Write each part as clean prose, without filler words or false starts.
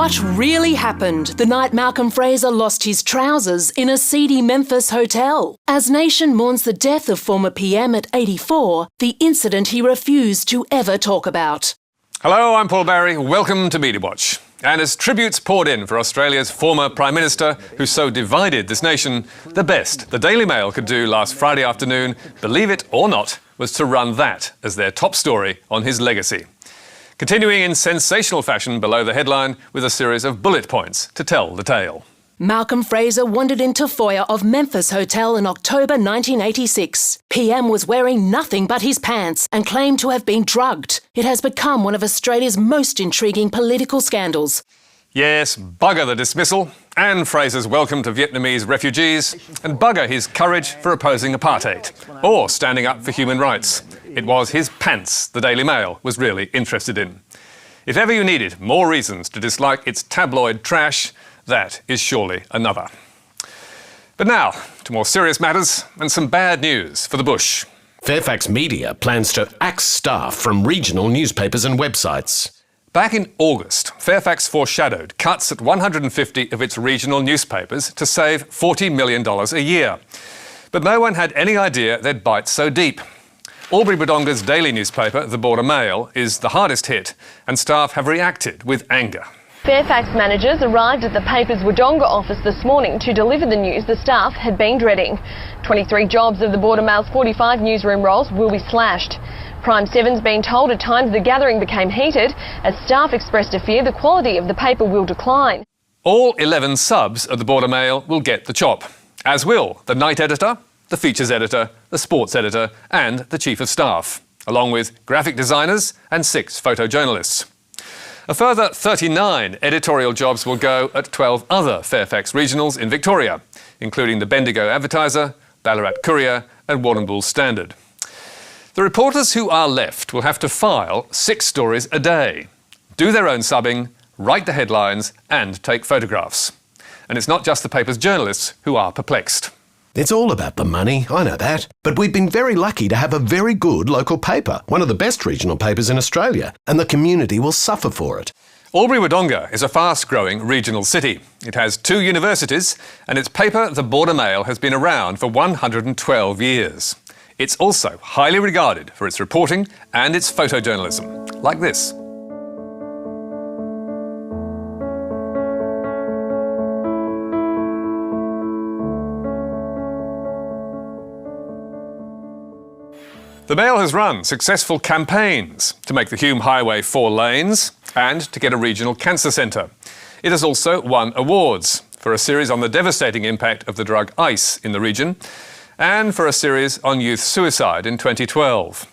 What really happened the night Malcolm Fraser lost his trousers in a seedy Memphis hotel? As Nation mourns the death of former PM at 84, the incident he refused to ever talk about. Hello, I'm Paul Barry. Welcome to Media Watch. And as tributes poured in for Australia's former Prime Minister, who so divided this nation, the best the Daily Mail could do last Friday afternoon, believe it or not, was to run that as their top story on his legacy. Continuing in sensational fashion below the headline with a series of bullet points to tell the tale. Malcolm Fraser wandered into foyer of Memphis Hotel in October 1986. PM was wearing nothing but his pants and claimed to have been drugged. It has become one of Australia's most intriguing political scandals. Yes, bugger the dismissal, and Fraser's welcome to Vietnamese refugees, and bugger his courage for opposing apartheid, or standing up for human rights. It was his pants the Daily Mail was really interested in. If ever you needed more reasons to dislike its tabloid trash, that is surely another. But now, to more serious matters and some bad news for the bush. Fairfax Media plans to axe staff from regional newspapers and websites. Back in August, Fairfax foreshadowed cuts at 150 of its regional newspapers to save $40 million a year. But no one had any idea they'd bite so deep. Albury-Wodonga's daily newspaper, the Border Mail, is the hardest hit, and staff have reacted with anger. Fairfax managers arrived at the paper's Wodonga office this morning to deliver the news the staff had been dreading. 23 jobs of the Border Mail's 45 newsroom roles will be slashed. Prime 7's been told at times the gathering became heated as staff expressed a fear the quality of the paper will decline. All 11 subs of the Border Mail will get the chop, as will the night editor, the features editor, the sports editor and the chief of staff, along with graphic designers and 6 photojournalists. A further 39 editorial jobs will go at 12 other Fairfax regionals in Victoria, including the Bendigo Advertiser, Ballarat Courier and Warrnambool Standard. The reporters who are left will have to file 6 stories a day, do their own subbing, write the headlines and take photographs. And it's not just the paper's journalists who are perplexed. It's all about the money, I know that. But we've been very lucky to have a very good local paper, one of the best regional papers in Australia, and the community will suffer for it. Albury-Wodonga is a fast-growing regional city. It has 2 universities, and its paper, the Border Mail, has been around for 112 years. It's also highly regarded for its reporting and its photojournalism, like this. The Mail has run successful campaigns to make the Hume Highway 4 lanes and to get a regional cancer centre. It has also won awards for a series on the devastating impact of the drug ice in the region and for a series on youth suicide in 2012.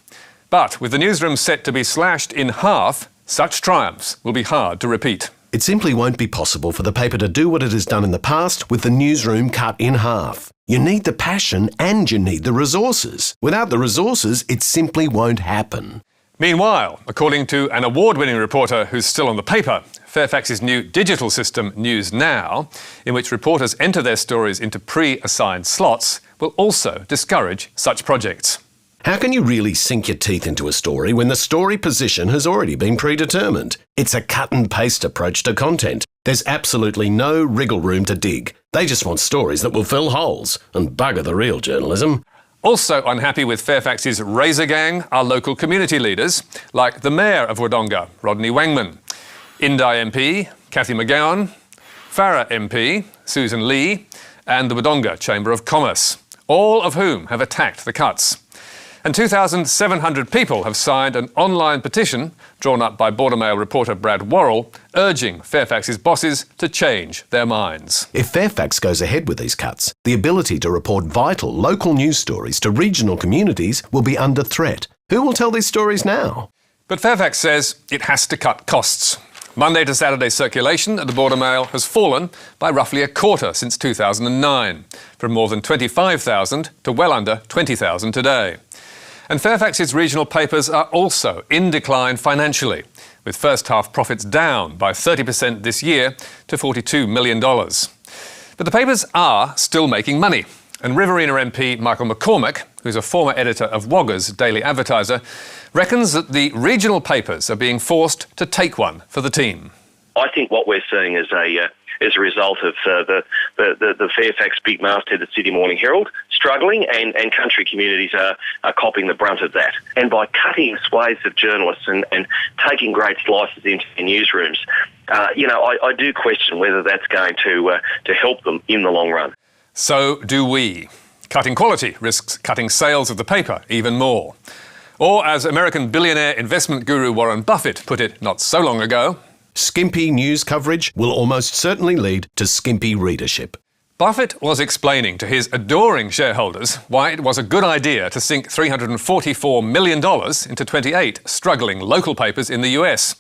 But with the newsroom set to be slashed in half, such triumphs will be hard to repeat. It simply won't be possible for the paper to do what it has done in the past with the newsroom cut in half. You need the passion and you need the resources. Without the resources, it simply won't happen. Meanwhile, according to an award-winning reporter who's still on the paper, Fairfax's new digital system, News Now, in which reporters enter their stories into pre-assigned slots, will also discourage such projects. How can you really sink your teeth into a story when the story position has already been predetermined? It's a cut-and-paste approach to content. There's absolutely no wriggle room to dig. They just want stories that will fill holes and bugger the real journalism. Also unhappy with Fairfax's razor gang are local community leaders, like the Mayor of Wodonga, Rodney Wangman, Indi MP, Cathy McGowan, Farrer MP, Susan Lee, and the Wodonga Chamber of Commerce, all of whom have attacked the cuts. And 2,700 people have signed an online petition drawn up by Border Mail reporter Brad Worrell, urging Fairfax's bosses to change their minds. If Fairfax goes ahead with these cuts, the ability to report vital local news stories to regional communities will be under threat. Who will tell these stories now? But Fairfax says it has to cut costs. Monday to Saturday circulation at the Border Mail has fallen by roughly a quarter since 2009, from more than 25,000 to well under 20,000 today. And Fairfax's regional papers are also in decline financially, with first-half profits down by 30% this year to $42 million. But the papers are still making money, and Riverina MP Michael McCormack, who's a former editor of Wagga's Daily Advertiser, reckons that the regional papers are being forced to take one for the team. I think what we're seeing is a result of the Fairfax big masthead, the Sydney Morning Herald, struggling, and country communities are copping the brunt of that. And by cutting swathes of journalists and taking great slices into their newsrooms, I do question whether that's going to help them in the long run. So do we. Cutting quality risks cutting sales of the paper even more. Or, as American billionaire investment guru Warren Buffett put it not so long ago, skimpy news coverage will almost certainly lead to skimpy readership. Buffett was explaining to his adoring shareholders why it was a good idea to sink $344 million into 28 struggling local papers in the US,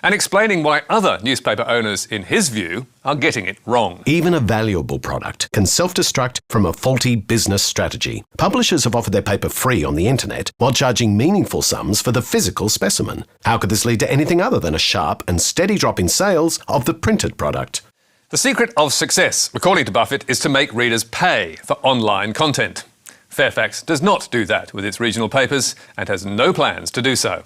and explaining why other newspaper owners, in his view, are getting it wrong. Even a valuable product can self-destruct from a faulty business strategy. Publishers have offered their paper free on the internet while charging meaningful sums for the physical specimen. How could this lead to anything other than a sharp and steady drop in sales of the printed product? The secret of success, according to Buffett, is to make readers pay for online content. Fairfax does not do that with its regional papers and has no plans to do so.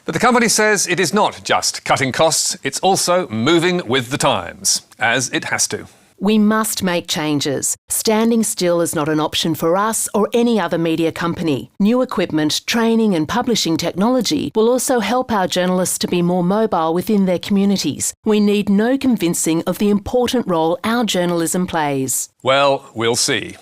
But the company says it is not just cutting costs, it's also moving with the times, as it has to. We must make changes. Standing still is not an option for us or any other media company. New equipment, training and publishing technology will also help our journalists to be more mobile within their communities. We need no convincing of the important role our journalism plays. Well, we'll see.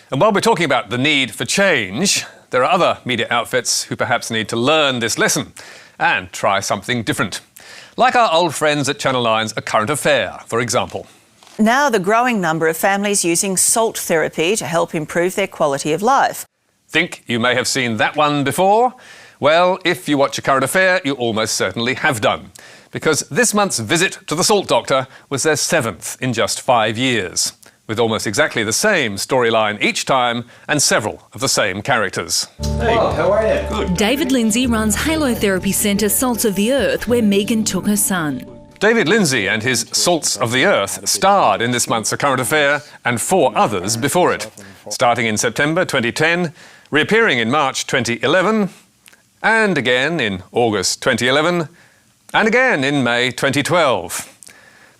And while we're talking about the need for change, there are other media outfits who perhaps need to learn this lesson and try something different. Like our old friends at Channel 9's A Current Affair, for example. Now the growing number of families using salt therapy to help improve their quality of life. Think you may have seen that one before? Well, if you watch A Current Affair, you almost certainly have done, because this month's visit to the salt doctor was their 7th in just 5 years, with almost exactly the same storyline each time and several of the same characters. Hey, how are you? Good. David Lindsay runs halotherapy centre Salts of the Earth, where Megan took her son. David Lindsay and his Salts of the Earth starred in this month's A Current Affair and 4 others before it, starting in September 2010, reappearing in March 2011, and again in August 2011, and again in May 2012.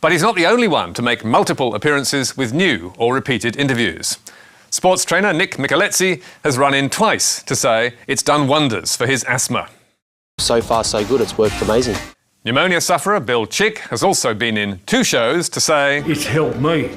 But he's not the only one to make multiple appearances with new or repeated interviews. Sports trainer Nick Michelezzi has run in twice to say it's done wonders for his asthma. So far so good, it's worked amazing. Pneumonia sufferer Bill Chick has also been in 2 shows to say It's helped me.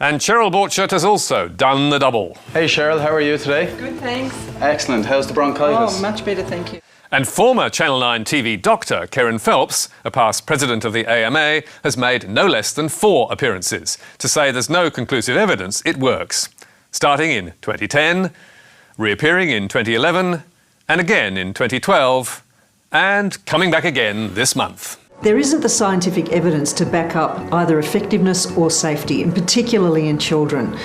and Cheryl Borchert has also done the double. Hey Cheryl, how are you today? Good, thanks. Excellent. How's the bronchitis? Oh, much better, thank you. And former Channel 9 TV doctor Karen Phelps, a past president of the AMA, has made no less than 4 appearances to say there's no conclusive evidence it works. Starting in 2010, reappearing in 2011, and again in 2012, and coming back again this month. There isn't the scientific evidence to back up either effectiveness or safety, and particularly in children.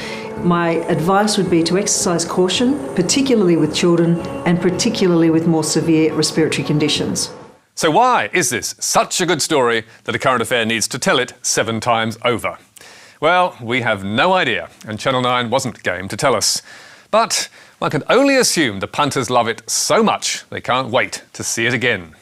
My advice would be to exercise caution, particularly with children and particularly with more severe respiratory conditions. So why is this such a good story that A Current Affair needs to tell it 7 times over? Well, we have no idea, and Channel 9 wasn't game to tell us. But one can only assume the punters love it so much they can't wait to see it again.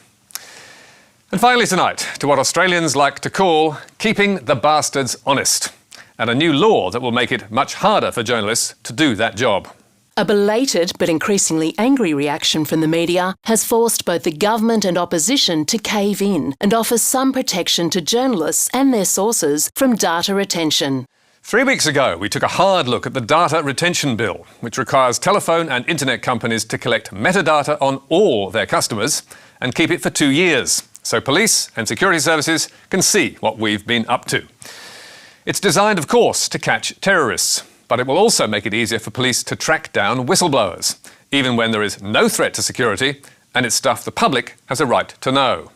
And finally tonight, to what Australians like to call keeping the bastards honest, and a new law that will make it much harder for journalists to do that job. A belated but increasingly angry reaction from the media has forced both the government and opposition to cave in and offer some protection to journalists and their sources from data retention. 3 weeks ago, we took a hard look at the Data Retention Bill, which requires telephone and internet companies to collect metadata on all their customers and keep it for 2 years, so police and security services can see what we've been up to. It's designed, of course, to catch terrorists, but it will also make it easier for police to track down whistleblowers, even when there is no threat to security and it's stuff the public has a right to know.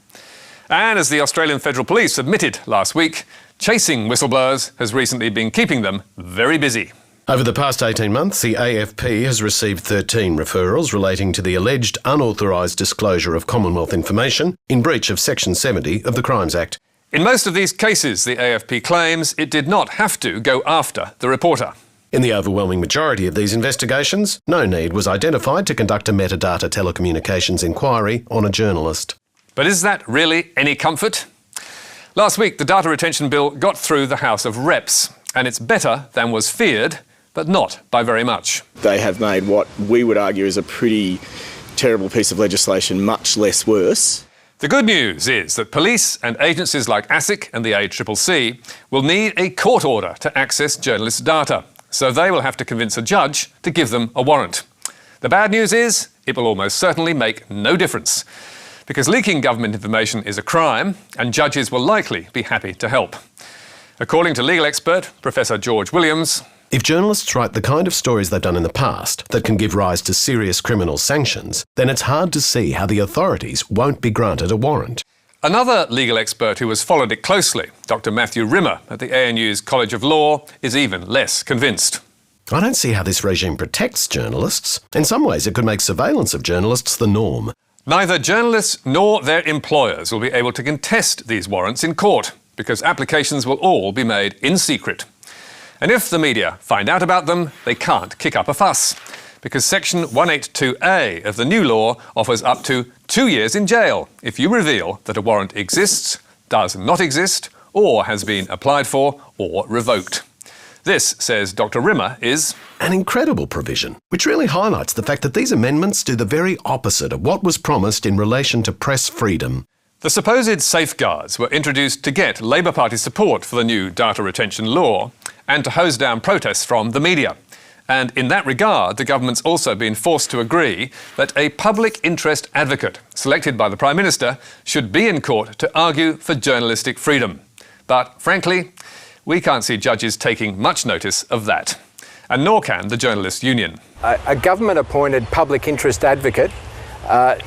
And as the Australian Federal Police admitted last week, chasing whistleblowers has recently been keeping them very busy. Over the past 18 months, the AFP has received 13 referrals relating to the alleged unauthorised disclosure of Commonwealth information in breach of Section 70 of the Crimes Act. In most of these cases, the AFP claims it did not have to go after the reporter. In the overwhelming majority of these investigations, no need was identified to conduct a metadata telecommunications inquiry on a journalist. But is that really any comfort? Last week, the data retention bill got through the House of Reps, and it's better than was feared, but not by very much. They have made what we would argue is a pretty terrible piece of legislation much less worse. The good news is that police and agencies like ASIC and the ACCC will need a court order to access journalists' data, so they will have to convince a judge to give them a warrant. The bad news is it will almost certainly make no difference, because leaking government information is a crime and judges will likely be happy to help. According to legal expert Professor George Williams, if journalists write the kind of stories they've done in the past that can give rise to serious criminal sanctions, then it's hard to see how the authorities won't be granted a warrant. Another legal expert who has followed it closely, Dr. Matthew Rimmer at the ANU's College of Law, is even less convinced. I don't see how this regime protects journalists. In some ways, it could make surveillance of journalists the norm. Neither journalists nor their employers will be able to contest these warrants in court, because applications will all be made in secret. And if the media find out about them, they can't kick up a fuss, because Section 182A of the new law offers up to 2 years in jail if you reveal that a warrant exists, does not exist, or has been applied for or revoked. This, says Dr. Rimmer, is an incredible provision, which really highlights the fact that these amendments do the very opposite of what was promised in relation to press freedom. The supposed safeguards were introduced to get Labour Party support for the new data retention law and to hose down protests from the media. And in that regard, the government's also been forced to agree that a public interest advocate selected by the Prime Minister should be in court to argue for journalistic freedom. But frankly, we can't see judges taking much notice of that. And nor can the Journalists' Union. A government-appointed public interest advocate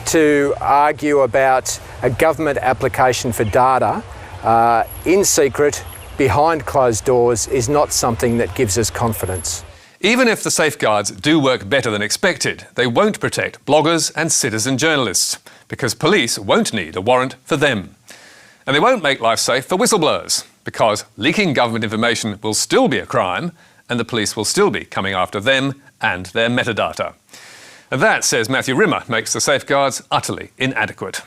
to argue about a government application for data in secret, behind closed doors, is not something that gives us confidence. Even if the safeguards do work better than expected, they won't protect bloggers and citizen journalists, because police won't need a warrant for them. And they won't make life safe for whistleblowers, because leaking government information will still be a crime, and the police will still be coming after them and their metadata. And that, says Matthew Rimmer, makes the safeguards utterly inadequate.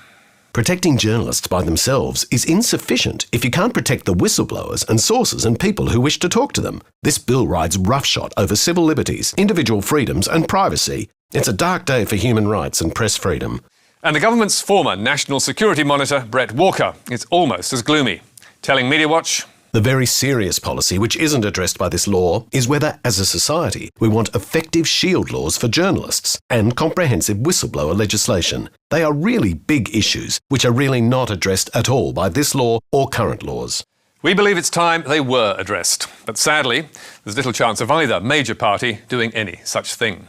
Protecting journalists by themselves is insufficient if you can't protect the whistleblowers and sources and people who wish to talk to them. This bill rides roughshod over civil liberties, individual freedoms and privacy. It's a dark day for human rights and press freedom. And the government's former National Security Monitor, Brett Walker, is almost as gloomy, telling Media Watch, the very serious policy which isn't addressed by this law is whether, as a society, we want effective shield laws for journalists and comprehensive whistleblower legislation. They are really big issues which are really not addressed at all by this law or current laws. We believe it's time they were addressed, but sadly, there's little chance of either major party doing any such thing.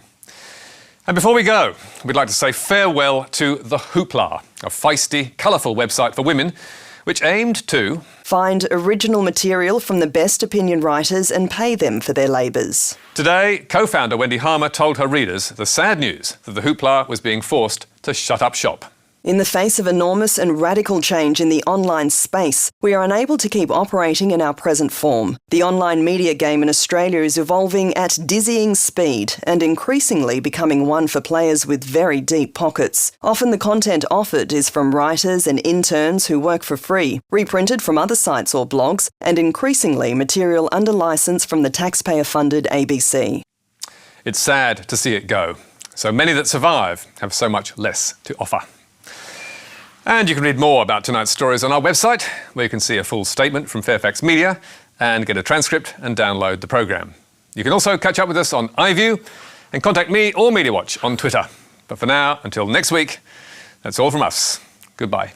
And before we go, we'd like to say farewell to The Hoopla, a feisty, colourful website for women which aimed to find original material from the best opinion writers and pay them for their labours. Today, co-founder Wendy Harmer told her readers the sad news that The Hoopla was being forced to shut up shop. In the face of enormous and radical change in the online space, we are unable to keep operating in our present form. The online media game in Australia is evolving at dizzying speed and increasingly becoming one for players with very deep pockets. Often the content offered is from writers and interns who work for free, reprinted from other sites or blogs, and increasingly material under licence from the taxpayer-funded ABC. It's sad to see it go. So many that survive have so much less to offer. And you can read more about tonight's stories on our website, where you can see a full statement from Fairfax Media and get a transcript and download the programme. You can also catch up with us on iView and contact me or Media Watch on Twitter. But for now, until next week, that's all from us. Goodbye.